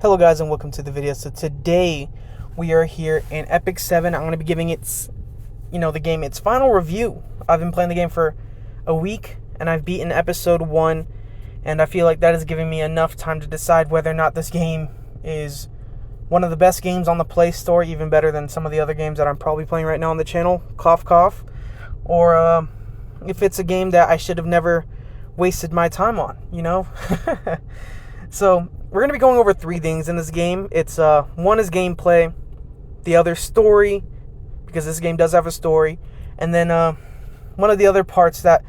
Hello guys and welcome to the video. So today we are here in Epic 7. I'm going to be giving the game its final review. I've been playing the game for a week and I've beaten episode 1, and I feel like that is giving me enough time to decide whether or not this game is one of the best games on the Play Store, even better than some of the other games that I'm probably playing right now on the channel, cough cough, or if it's a game that I should have never wasted my time on, So we're going to be going over 3 things in this game. It's one is gameplay, the other story, because this game does have a story, and then one of the other parts that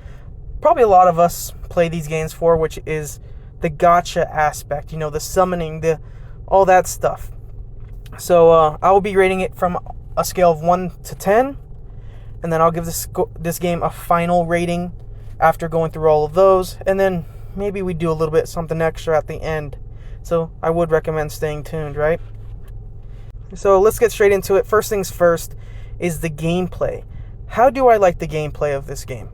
probably a lot of us play these games for, which is the gacha aspect, the summoning, all that stuff. So I will be rating it from a scale of 1 to 10, and then I'll give this game a final rating after going through all of those, and then maybe we do a little bit something extra at the end. So I would recommend staying tuned, right? So let's get straight into it. First things first is the gameplay. How do I like the gameplay of this game?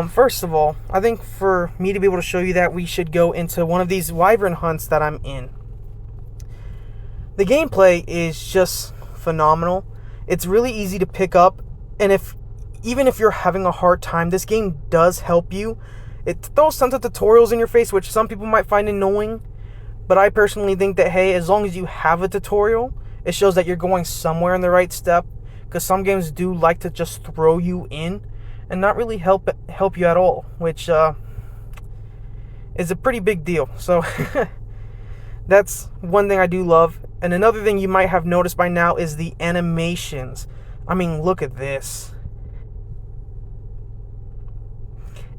First of all, I think for me to be able to show you that, we should go into one of these wyvern hunts that I'm in. The gameplay is just phenomenal. It's really easy to pick up, and even if you're having a hard time, this game does help you. It throws tons of tutorials in your face, which some people might find annoying, but I personally think that, hey, as long as you have a tutorial, it shows that you're going somewhere in the right step, because some games do like to just throw you in and not really help you at all, which is a pretty big deal. So that's one thing I do love. And another thing you might have noticed by now is the animations. I mean, look at this.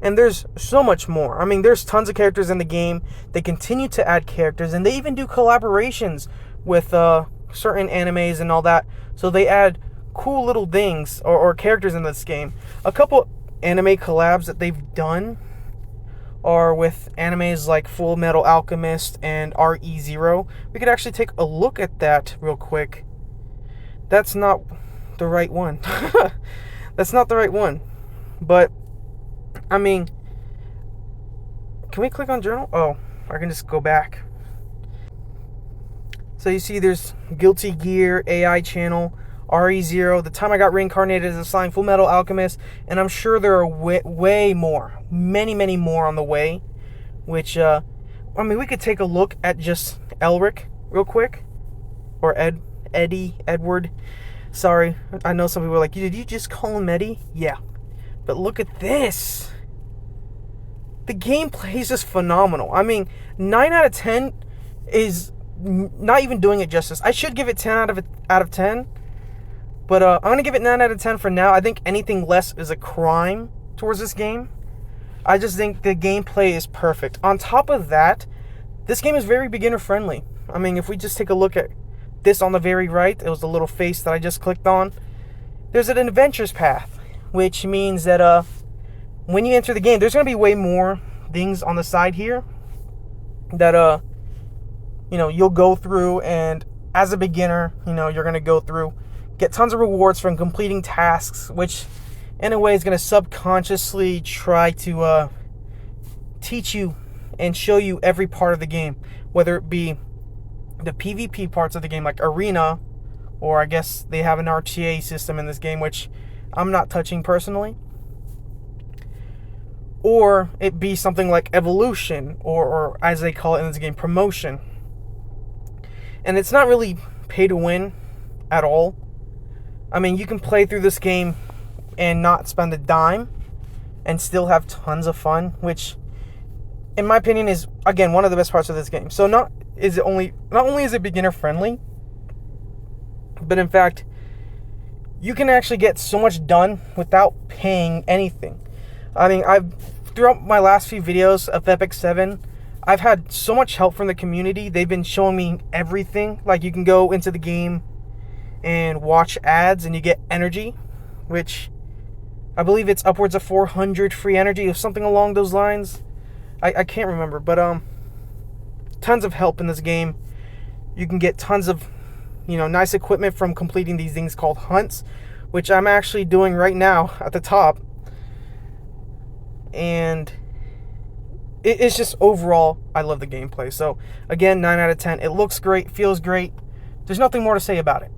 And there's so much more. I mean, there's tons of characters in the game. They continue to add characters, and they even do collaborations with certain animes and all that. So they add cool little things or characters in this game. A couple anime collabs that they've done are with animes like Full Metal Alchemist and Re:Zero. We could actually take a look at that real quick. That's not the right one. That's not the right one. But I mean, can we click on journal? Oh, I can just go back. So you see there's Guilty Gear, AI channel, Re:Zero, The Time I Got Reincarnated as a Slime, Full Metal Alchemist, and I'm sure there are way more, many more on the way, which, we could take a look at just Elric real quick, or Edward. Sorry, I know some people are like, did you just call him Eddie? Yeah. But look at this. The gameplay is just phenomenal. I mean, 9 out of 10 is not even doing it justice. I should give it 10 out of 10. But I'm going to give it 9 out of 10 for now. I think anything less is a crime towards this game. I just think the gameplay is perfect. On top of that, this game is very beginner friendly. I mean, if we just take a look at this on the very right, it was the little face that I just clicked on. There's an adventures path, which means that when you enter the game, there's going to be way more things on the side here that you'll go through, and as a beginner, you're going to go through, get tons of rewards from completing tasks, which in a way is going to subconsciously try to teach you and show you every part of the game, whether it be the PvP parts of the game like Arena, or I guess they have an RTA system in this game, which I'm not touching personally, or it be something like Evolution, or as they call it in this game, Promotion. And it's not really pay to win at all. I mean, you can play through this game and not spend a dime and still have tons of fun, which in my opinion is, again, one of the best parts of this game. So not only is it beginner friendly, but in fact, you can actually get so much done without paying anything. I mean, throughout my last few videos of Epic 7, I've had so much help from the community. They've been showing me everything. Like, you can go into the game and watch ads and you get energy, which I believe it's upwards of 400 free energy or something along those lines. I can't remember, but tons of help in this game. You can get tons of nice equipment from completing these things called hunts, which I'm actually doing right now at the top. And it's just overall, I love the gameplay. So again, 9 out of 10. It looks great, feels great. There's nothing more to say about it.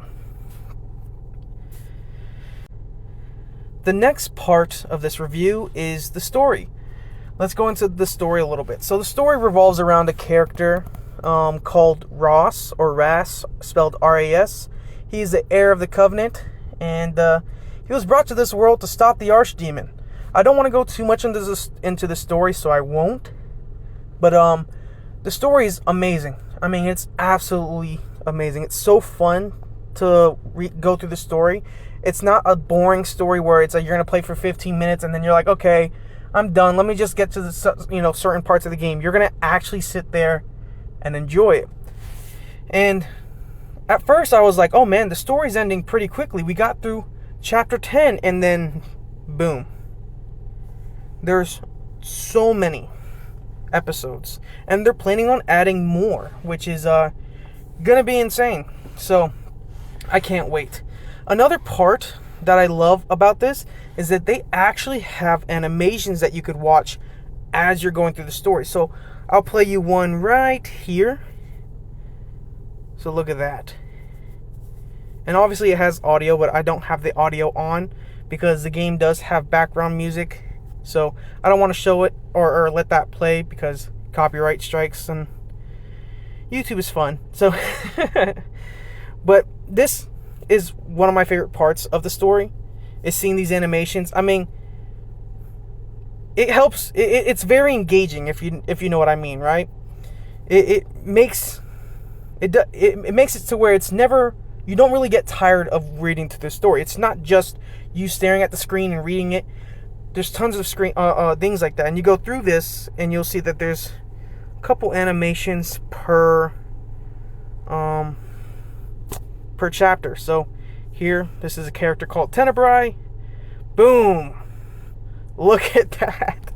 The next part of this review is the story. Let's go into the story a little bit. So the story revolves around a character called Ross, or Ras, spelled R-A-S. He's the heir of the Covenant, and he was brought to this world to stop the Archdemon. I don't want to go too much into the story, so I won't. But the story is amazing. I mean, it's absolutely amazing. It's so fun to go through the story. It's not a boring story where it's like you're going to play for 15 minutes and then you're like, okay, I'm done. Let me just get to the certain parts of the game. You're going to actually sit there and enjoy it. And at first I was like, oh man, the story's ending pretty quickly. We got through chapter 10 and then boom. There's so many episodes. And they're planning on adding more, which is going to be insane. So I can't wait. Another part that I love about this is that they actually have animations that you could watch as you're going through the story. So I'll play you one right here. So look at that. And obviously it has audio, but I don't have the audio on because the game does have background music. So I don't want to show it or let that play because copyright strikes, and YouTube is fun. So, but this is one of my favorite parts of the story, is seeing these animations. I mean, it helps. It's very engaging if you know what I mean, right? It makes it to where it's never, you don't really get tired of reading to the story. It's not just you staring at the screen and reading it. There's tons of things like that, and you go through this and you'll see that there's a couple animations per chapter. So here, this is a character called Tenebrae. Boom! Look at that.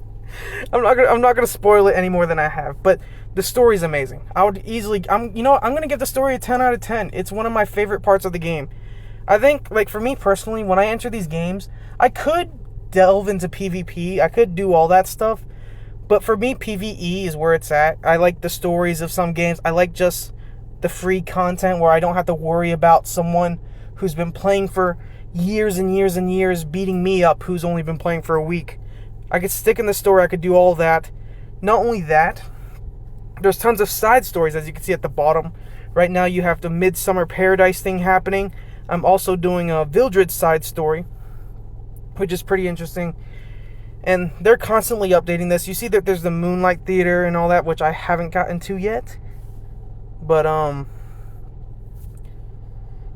I'm not gonna spoil it any more than I have, but the story's amazing. I would easily, I'm gonna give the story a 10 out of 10. It's one of my favorite parts of the game. I think, like, for me personally, when I enter these games, I could delve into PvP. I could do all that stuff, but for me, PvE is where it's at. I like the stories of some games. I like just the free content where I don't have to worry about someone who's been playing for years and years and years beating me up who's only been playing for a week. I could stick in the story. I could do all that. Not only that, there's tons of side stories, as you can see at the bottom. Right now you have the Midsummer Paradise thing happening. I'm also doing a Vildred side story, which is pretty interesting. And they're constantly updating this. You see that there's the Moonlight Theater and all that, which I haven't gotten to yet. But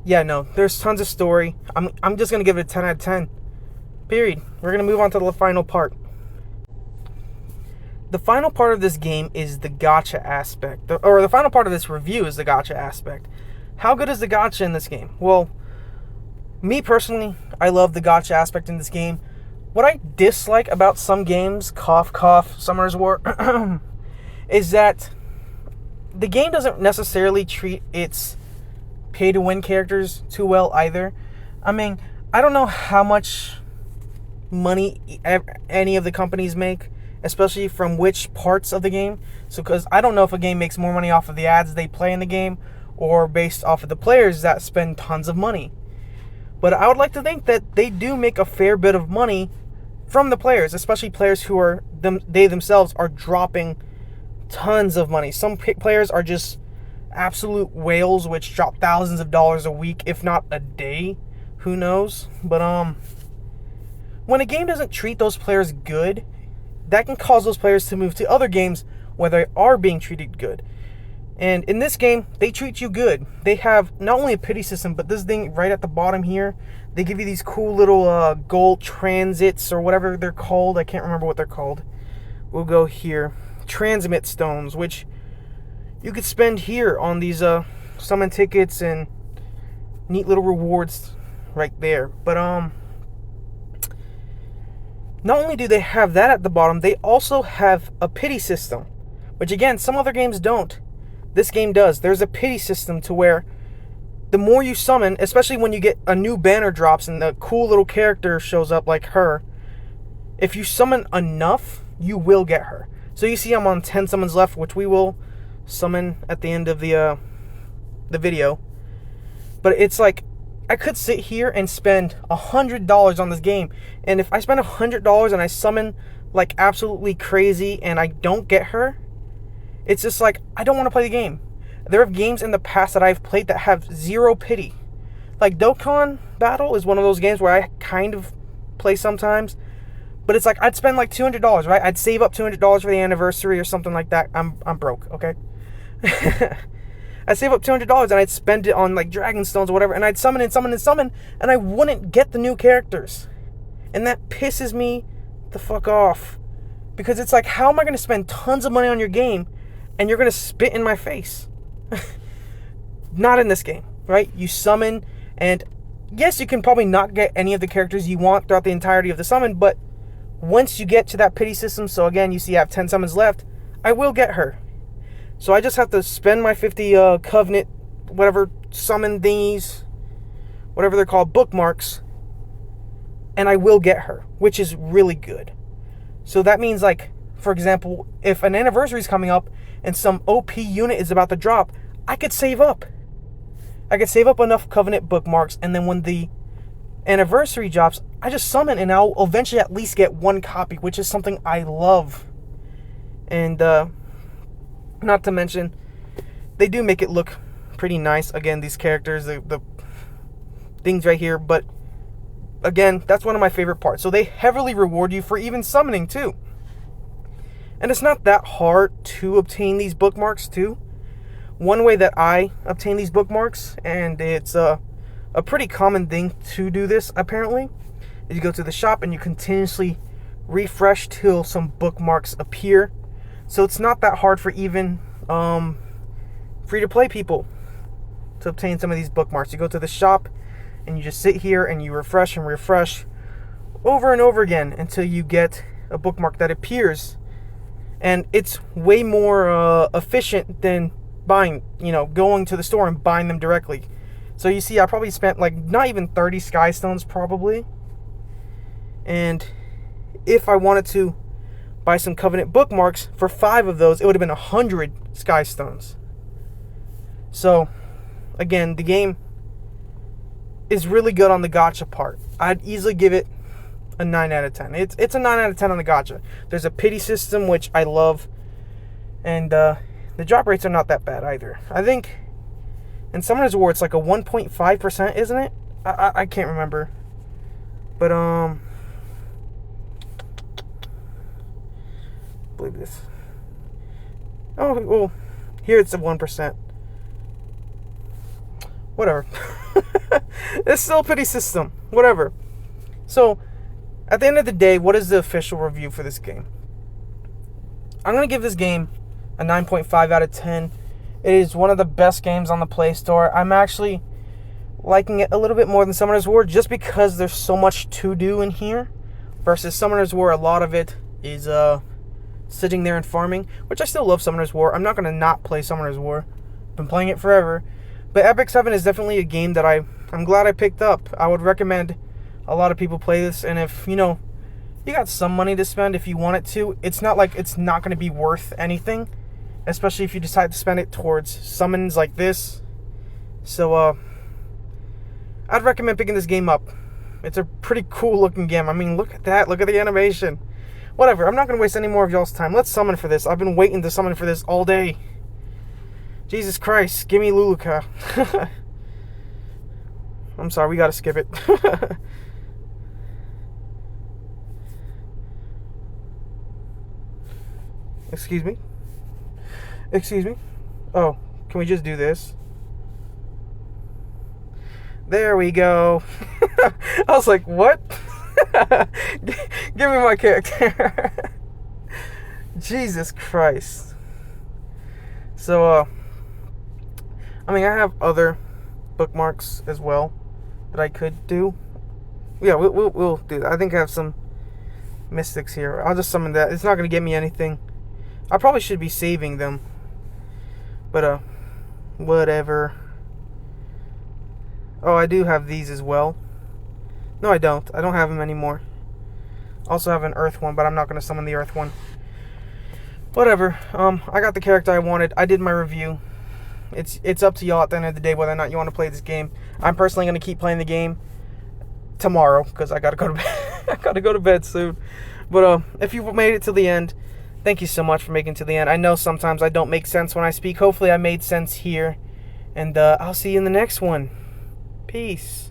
yeah, no, there's tons of story. I'm just gonna give it a 10 out of 10. Period. We're gonna move on to the final part. The final part of this game is the gacha aspect, or the final part of this review is the gacha aspect. How good is the gacha in this game? Well, me personally, I love the gacha aspect in this game. What I dislike about some games, cough cough, Summoner's War, is that the game doesn't necessarily treat its pay-to-win characters too well either. I mean, I don't know how much money any of the companies make, especially from which parts of the game. So, because I don't know if a game makes more money off of the ads they play in the game or based off of the players that spend tons of money. But I would like to think that they do make a fair bit of money from the players, especially players who are they themselves are dropping tons of money. Some players are just absolute whales, which drop thousands of dollars a week, if not a day. Who knows? But when a game doesn't treat those players good, that can cause those players to move to other games where they are being treated good. And in this game, they treat you good. They have not only a pity system, but this thing right at the bottom here, they give you these cool little gold transits or whatever they're called. I can't remember what they're called. We'll go here. Transmit stones, which you could spend here on these summon tickets and neat little rewards right there. But not only do they have that at the bottom, they also have a pity system, which again, some other games don't. This game does. There's a pity system to where the more you summon, especially when you get a new banner drops and the cool little character shows up like her, if you summon enough, you will get her. So you see I'm on 10 summons left, which we will summon at the end of the video. But it's like, I could sit here and spend $100 on this game, and if I spend $100 and I summon like absolutely crazy and I don't get her, it's just like, I don't want to play the game. There are games in the past that I've played that have zero pity. Like Dokkan Battle is one of those games where I kind of play sometimes, but it's like I'd spend like $200, right? I'd save up $200 for the anniversary or something like that. I'm broke, okay? I'd save up $200 and I'd spend it on like Dragon Stones or whatever, and I'd summon and summon and summon, and I wouldn't get the new characters. And that pisses me the fuck off. Because it's like, how am I going to spend tons of money on your game and you're going to spit in my face? Not in this game, right? You summon, and yes, you can probably not get any of the characters you want throughout the entirety of the summon, but once you get to that pity system, so again, you see I have 10 summons left, I will get her. So I just have to spend my 50 Covenant, whatever, summon thingies, whatever they're called, bookmarks, and I will get her, which is really good. So that means, like, for example, if an anniversary is coming up and some OP unit is about to drop, I could save up. I could save up enough Covenant bookmarks, and then when the anniversary drops, I just summon, and I'll eventually at least get one copy, which is something I love. And not to mention, they do make it look pretty nice. Again, these characters, the things right here, but again, that's one of my favorite parts. So they heavily reward you for even summoning too. And it's not that hard to obtain these bookmarks too. One way that I obtain these bookmarks, and it's a pretty common thing to do this apparently, is you go to the shop and you continuously refresh till some bookmarks appear. So it's not that hard for even free-to-play people to obtain some of these bookmarks. You go to the shop and you just sit here and you refresh and refresh over and over again until you get a bookmark that appears. And it's way more efficient than buying, going to the store and buying them directly. So you see, I probably spent like not even 30 Sky Stones probably. And if I wanted to buy some Covenant bookmarks for 5 of those, it would have been 100 Sky Stones. So again, the game is really good on the gacha part. I'd easily give it a 9 out of 10. It's a 9 out of 10 on the gacha. There's a pity system, which I love, and the drop rates are not that bad either. I think in Summoner's War it's like a 1.5%, isn't it? I can't remember, but I believe this. Oh well, here it's a 1%. Whatever. It's still a pity system. Whatever. So, at the end of the day, what is the official review for this game? I'm going to give this game a 9.5 out of 10. It is one of the best games on the Play Store. I'm actually liking it a little bit more than Summoner's War just because there's so much to do in here. Versus Summoner's War, a lot of it is sitting there and farming, which I still love Summoner's War. I'm not going to not play Summoner's War. I've been playing it forever. But Epic 7 is definitely a game that I'm glad I picked up. I would recommend a lot of people play this, and if, you got some money to spend if you want it to, it's not like it's not going to be worth anything, especially if you decide to spend it towards summons like this. So, I'd recommend picking this game up. It's a pretty cool looking game. I mean, look at that. Look at the animation. Whatever, I'm not going to waste any more of y'all's time. Let's summon for this. I've been waiting to summon for this all day. Jesus Christ, give me Luluka. I'm sorry, we gotta skip it. Excuse me? Oh, can we just do this? There we go. I was like, what? Give me my character. Jesus Christ. So, I mean, I have other bookmarks as well that I could do. Yeah, we'll do that. I think I have some mystics here. I'll just summon that. It's not going to get me anything. I probably should be saving them. But, whatever. Oh, I do have these as well. No, I don't. I don't have them anymore. Also have an earth one, but I'm not going to summon the earth one. whatever. I got the character I wanted. I did my review. It's up to y'all at the end of the day whether or not you want to play this game. I'm personally going to keep playing the game tomorrow because I got to go to bed. I got to go to bed soon. But if you've made it to the end, thank you so much for making it to the end. I know sometimes I don't make sense when I speak. Hopefully I made sense here. And I'll see you in the next one. Peace.